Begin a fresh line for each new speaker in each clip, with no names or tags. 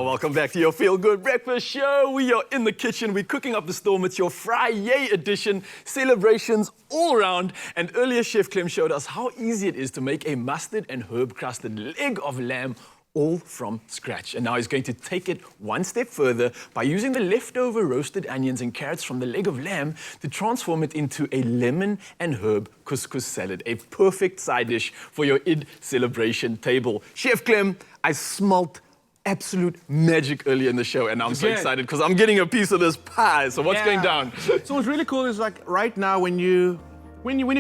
welcome back to your Feel Good Breakfast Show. We are in the kitchen. We're cooking up the storm. It's your Friday edition. Celebrations all around. And earlier, Chef Clem showed us how easy it is to make a mustard and herb-crusted leg of lamb all from scratch. And now he's going to take it one step further by using the leftover roasted onions and carrots from the leg of lamb to transform it into a lemon and herb couscous salad, a perfect side dish for your Eid celebration table. Chef Clem, I smelt absolute magic earlier in the show, and I'm so excited because I'm getting a piece of this pie. So what's going down?
So what's really cool is like right now when you're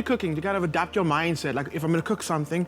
cooking, you kind of adapt your mindset. Like if I'm gonna cook something,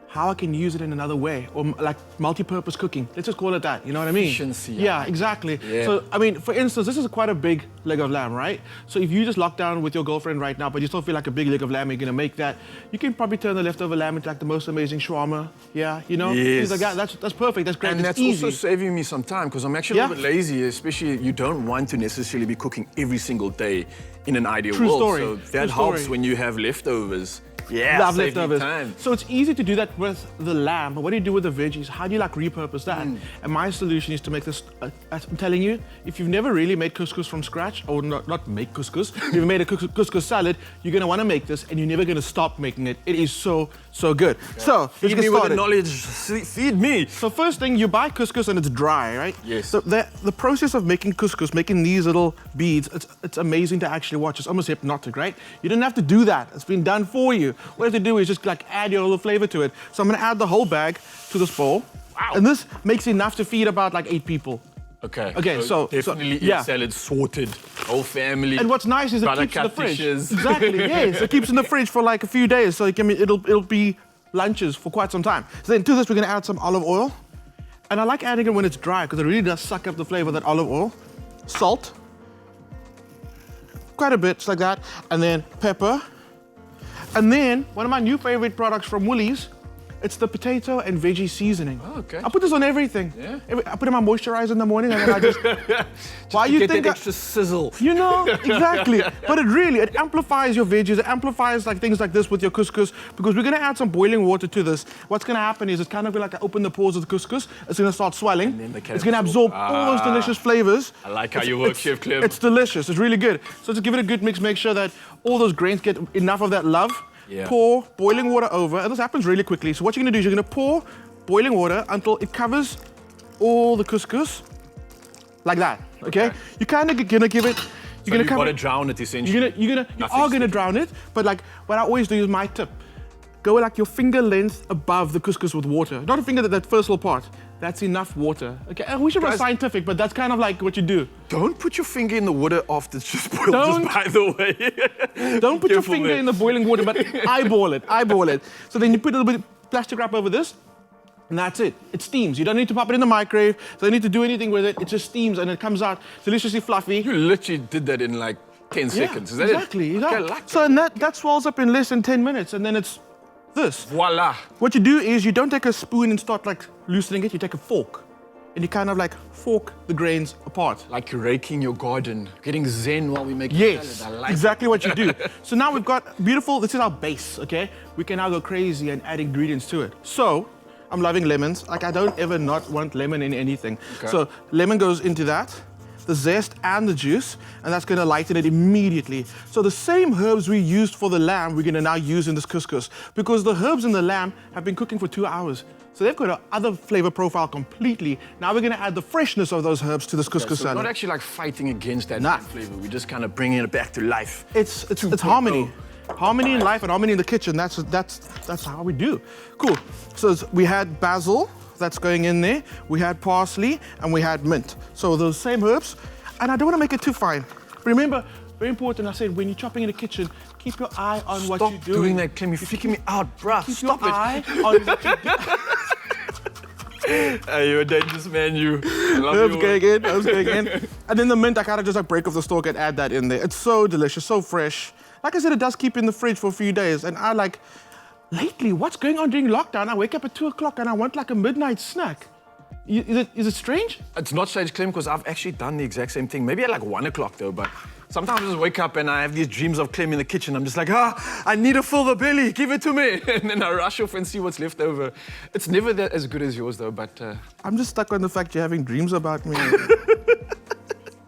how I can use it in another way, or like multi-purpose cooking. Let's just call it that, you know what I mean?
Efficiency.
Yeah, exactly.
Yeah.
So, I mean, for instance, this is quite a big leg of lamb, right? So if you just lock down with your girlfriend right now, but you still feel like a big leg of lamb, you're gonna make that, you can probably turn the leftover lamb into like the most amazing shawarma. Yeah, you know?
Yes.
Things like that. That's perfect, that's great,
And that's
easy.
also saving me some time because I'm actually a little bit lazy, especially you don't want to necessarily be cooking every single day in an ideal
True
world.
story.
So that
True
helps
story.
when you have leftovers. Yeah,
Love
save me
leftovers.
time.
So it's easy to do that with the lamb, but what do you do with the veggies? How do you like repurpose that? And my solution is to make this, I'm telling you, if you've never really made couscous from scratch, or not make couscous, if you've made a couscous salad, you're gonna wanna make this and you're never gonna stop making it. It is so good. So,
Feed me with the knowledge, feed me.
So first thing, you buy couscous and it's dry, right?
Yes.
So the process of making couscous, making these little beads, it's amazing to actually watch. It's almost hypnotic, right? You don't have to do that. It's been done for you. What you have to do is just like add your little flavor to it. So I'm gonna add the whole bag to this bowl.
Wow.
And this makes enough to feed about like 8 people.
Okay,
so
definitely eat salad sorted, whole family.
And what's nice is it keeps in the fridge.
Dishes.
Exactly, yes. It keeps in the fridge for like a few days, so it'll be lunches for quite some time. So then to this, we're gonna add some olive oil. And I like adding it when it's dry, because it really does suck up the flavor of that olive oil. Salt. Quite a bit, just like that. And then pepper. And then, one of my new favorite products from Woolies, it's the potato and veggie seasoning.
Oh, okay.
I put this on everything.
Yeah.
I put in my moisturizer in the morning and then I just... Why you
get
think
that extra sizzle.
You know, exactly. But it amplifies your veggies. It amplifies like things like this with your couscous, because we're gonna add some boiling water to this. What's gonna happen is it's kind of like I open the pores of the couscous. It's gonna start swelling.
And then
It's gonna absorb all those delicious flavors.
I like how you work, Chef Clem.
It's delicious. It's really good. So to give it a good mix, make sure that all those grains get enough of that love.
Yeah.
Pour boiling water over, and this happens really quickly. So what you're gonna do is you're gonna pour boiling water until it covers all the couscous, like that. Okay? You're kind of gonna give it.
You're gonna gotta drown it essentially.
You are gonna drown it, but like what I always do is my tip: go like your finger length above the couscous with water. Not a finger, that first little part. That's enough water. Okay, we should be scientific, but that's kind of like what you do.
Don't put your finger in the water after it's just boiled, just by the way.
Don't put your finger in the boiling water, but eyeball it. So then you put a little bit of plastic wrap over this, and that's it. It steams. You don't need to pop it in the microwave. You don't need to do anything with it. It just steams and it comes out deliciously fluffy.
You literally did that in like 10 seconds. Is that
exactly,
it?
Exactly.
Okay, like
so and that swells up in less than 10 minutes, and then it's this.
Voila.
What you do is you don't take a spoon and start like loosening it. You take a fork, and you kind of like fork the grains apart.
Like you're raking your garden, getting zen while we make
Yes,
salad. I like
exactly what you do. So now we've got beautiful, this is our base, okay? We can now go crazy and add ingredients to it. So, I'm loving lemons. Like I don't ever not want lemon in anything.
Okay.
So lemon goes into that, the zest and the juice, and that's gonna lighten it immediately. So the same herbs we used for the lamb, we're gonna now use in this couscous, because the herbs in the lamb have been cooking for 2 hours. So they've got another flavor profile completely. Now we're gonna add the freshness of those herbs to this couscous
so
salad.
not actually like fighting against that flavor. We're just kind of bringing it back to life.
It's harmony. Harmony in life and harmony in the kitchen. That's how we do. Cool. So we had basil. That's going in there. We had parsley and we had mint. So those same herbs, and I don't want to make it too fine. Remember, very important, I said, when you're chopping in the kitchen, keep your eye on what you're doing.
Stop doing that, Clem. You're freaking me out, bruh. Stop
your eye on what you're doing.
Hey, you're a dangerous man, you.
Herbs going in, herbs going in. And then the mint, I kind of just like break off the stalk and add that in there. It's so delicious, so fresh. Like I said, it does keep in the fridge for a few days. And I like, lately, what's going on during lockdown? I wake up at 2 o'clock and I want like a midnight snack. Is it strange?
It's not strange, Clem, because I've actually done the exact same thing. Maybe at like 1 o'clock though, but Sometimes I just wake up and I have these dreams of Clem in the kitchen. I'm just like, I need to fill the belly, give it to me. And then I rush off and see what's left over. It's never that as good as yours though, but...
I'm just stuck on the fact you're having dreams about me.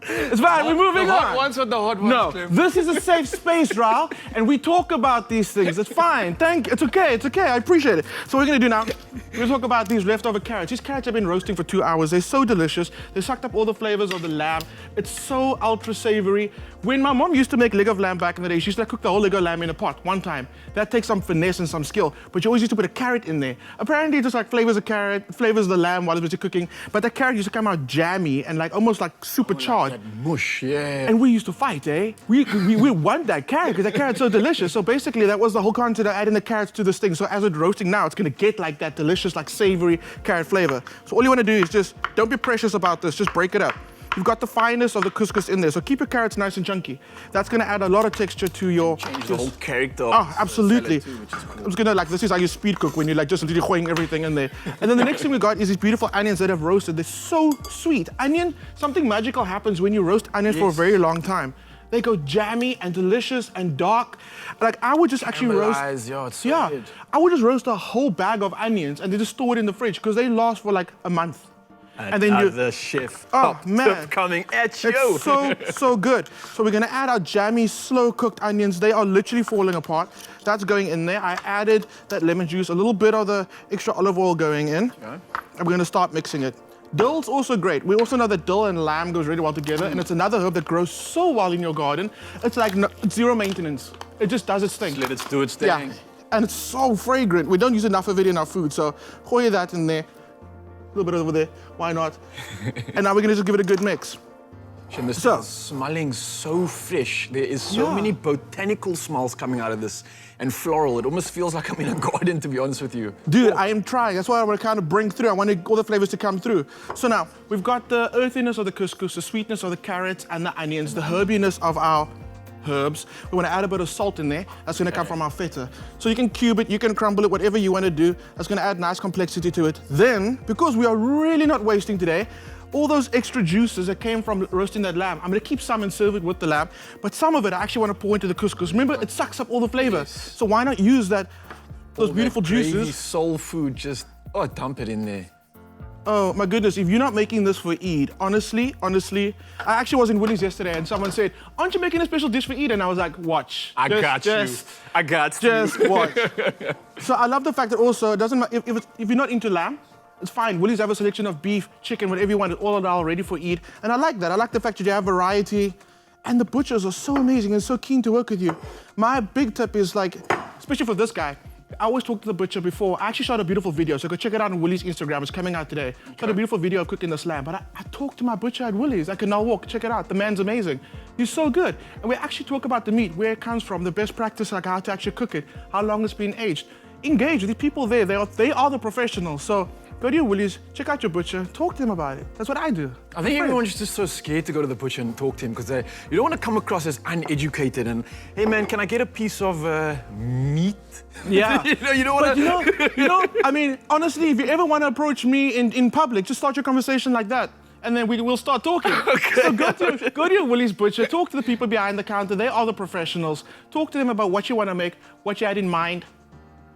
It's fine, we're moving
the
on.
hot ones with the hot ones,
No,
Clem.
this is a safe space, Raul, and we talk about these things. It's fine. Thank you. It's okay. I appreciate it. So what we're going to do now, we're going to talk about these leftover carrots. These carrots have been roasting for 2 hours. They're so delicious. They sucked up all the flavors of the lamb. It's so ultra savory. When my mom used to make leg of lamb back in the day, she used to cook the whole leg of lamb in a pot one time. That takes some finesse and some skill, but you always used to put a carrot in there. Apparently it just like flavors the carrot, flavors the lamb while it was cooking, but the carrot used to come out jammy and like almost like supercharged.
Like that mush, yeah.
And we used to fight, eh? We want that carrot because that carrot's so delicious. So basically that was the whole concept of adding the carrots to this thing. So as it's roasting now, it's gonna get like that delicious, like savory carrot flavor. So all you wanna do is just, don't be precious about this, just break it up. You've got the fineness of the couscous in there, so keep your carrots nice and chunky. That's gonna add a lot of texture to your...
Change the whole character.
Oh, absolutely.
Too, which is cool.
I was gonna this is how you speed cook when you like just literally throwing everything in there. And then the next thing we got is these beautiful onions that have roasted. They're so sweet. Onion, something magical happens when you roast onion for a very long time. They go jammy and delicious and dark. Like I would just actually roast.
Yeah, it's so good.
I would just roast a whole bag of onions and then just store it in the fridge because they last for like a month.
And then the chef
man,
coming at you.
It's so good. So we're gonna add our jammy, slow-cooked onions. They are literally falling apart. That's going in there. I added that lemon juice, a little bit of the extra olive oil going in. Okay. And we're gonna start mixing it. Dill's also great. We also know that dill and lamb goes really well together, and it's another herb that grows so well in your garden. It's like zero maintenance. It just does its thing.
Just let it do its thing.
Yeah, and it's so fragrant. We don't use enough of it in our food, so pour that in there. A little bit over there, why not? And now we're gonna just give it a good mix.
And this is smelling so fresh. There is so many botanical smells coming out of this and floral. It almost feels like I'm in a garden, to be honest with you.
Dude, I am trying. That's what I want to kind of bring through. I want all the flavors to come through. So now, we've got the earthiness of the couscous, the sweetness of the carrots and the onions, the herbiness of our herbs. We want to add a bit of salt in there. That's going to come from our feta. So you can cube it, you can crumble it, whatever you want to do. That's going to add nice complexity to it. Then, because we are really not wasting today, all those extra juices that came from roasting that lamb, I'm going to keep some and serve it with the lamb, but some of it I actually want to pour into the couscous. Remember, it sucks up all the flavor. So why not use those beautiful juices?
Soul food, just dump it in there.
Oh my goodness, if you're not making this for Eid, honestly, I actually was in Woolies yesterday and someone said, aren't you making a special dish for Eid? And I was like, watch.
I got you.
Just watch. So I love the fact that also, it doesn't matter, if you're not into lamb, it's fine. Woolies have a selection of beef, chicken, whatever you want, it's all halal ready for Eid. And I like that. I like the fact that you have variety. And the butchers are so amazing and so keen to work with you. My big tip is like, especially for this guy, I always talk to the butcher before. I actually shot a beautiful video, so go check it out on Woolies Instagram. It's coming out today. Shot a beautiful video of cooking this lamb. But I talked to my butcher at Woolies. I can now walk, check it out. The man's amazing. He's so good. And we actually talk about the meat, where it comes from, the best practice, like how to actually cook it, how long it's been aged. Engage with the people there. They are the professionals. So go to your Woolies, check out your butcher, talk to them about it. That's what I do.
I think everyone's just so scared to go to the butcher and talk to him because you don't want to come across as uneducated and, hey man, can I get a piece of meat?
Yeah.
you don't want
to... I mean, honestly, if you ever want to approach me in public, just start your conversation like that. And then we'll start talking. Okay. So go to your Woolies butcher, talk to the people behind the counter. They are the professionals. Talk to them about what you want to make, what you had in mind,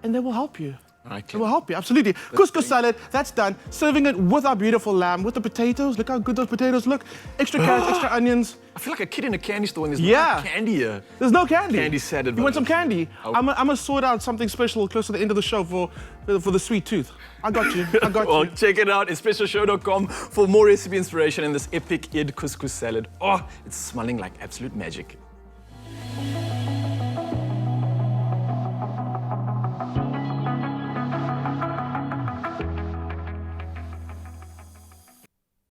and they will help you. It will help you, absolutely. Couscous salad, that's done. Serving it with our beautiful lamb, with the potatoes. Look how good those potatoes look. Extra carrots, extra onions.
I feel like a kid in a candy store and there's no candy here.
There's no candy.
Candy salad.
You want some candy? I'm gonna sort out something special close to the end of the show for the sweet tooth. I got you,
Well, check it out, especialshow.com for more recipe inspiration in this epic Eid couscous salad. Oh, it's smelling like absolute magic.